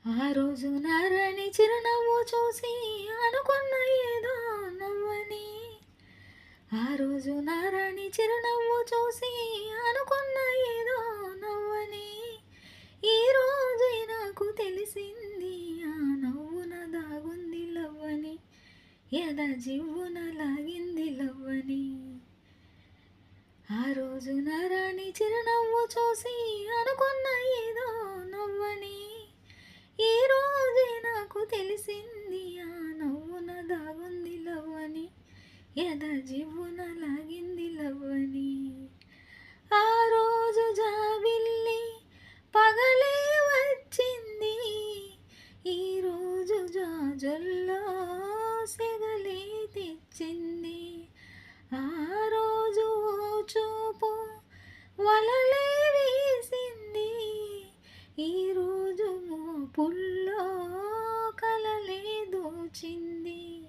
ఆ రోజు నారాణి చిరునవ్వు చూసి అనుకున్న ఏదో నవ్వని. ఆ రోజు నారాణి చిరునవ్వు చూసి అనుకున్న ఏదో నవ్వని. ఈ రోజే నాకు తెలిసింది ఆ నవ్వున దాగుంది లవ్వని. ఎద జివ్వున లాగింది లవ్వని. ఆ రోజు నారాణి చిరునవ్వు చూసి అనుకున్న ఏదో నవ్వని. ఈ రోజే నాకు తెలిసింది ఆ నవ్వున దాగుంది లవ్వని. ఎద జివ్వున లాగింది లవ్వని. ఆ రోజు జాబిల్లి పగలే వచ్చింది. ఈ రోజు జాజుల్లో సెగలే తెచ్చింది. ఆ రోజు ఓ చూపు వలలే వేసింది. ఈరోజు మోపుల్లో కలలే దోచింది.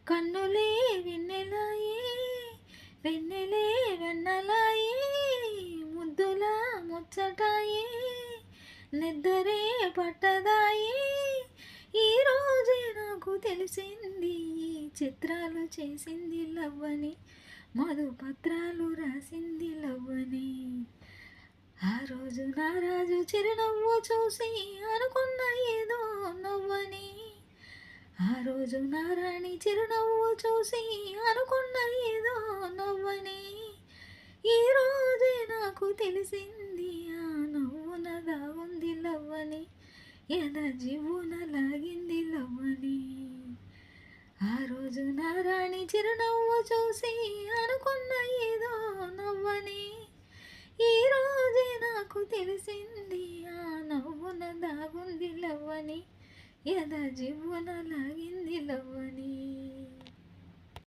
కన్నులే వెన్నెలాయే, వెన్నెలే వెన్నెలాయే, ముద్దుల ముచ్చటాయే, నిద్దరే పట్టదాయే. ఈరోజే నాకు తెలిసింది ఈ చిత్రాలు చేసింది లవ్వని, మధుపత్రాలు రాసింది లవ్వని. ఆ రోజు నా రాజు చిరునవ్వు చూసి అనుకున్న ఏదో నవ్వని. ఆ రోజు నారాణి చిరునవ్వు చూసి అనుకున్న ఏదో నవ్వని. ఈ రోజే నాకు తెలిసింది ఆ నవ్వున దాగుంది లవ్వని. ఎద జివ్వున లాగింది లవ్వని. ఆ రోజు నారాణి చిరునవ్వు చూసి అనుకున్న ఏదో నవ్వని. ఈ రోజే నాకు తెలిసింది ఆ నవ్వున దాగుంది లవ్వని. ఎద జివ్వున లాగింది లవ్వని.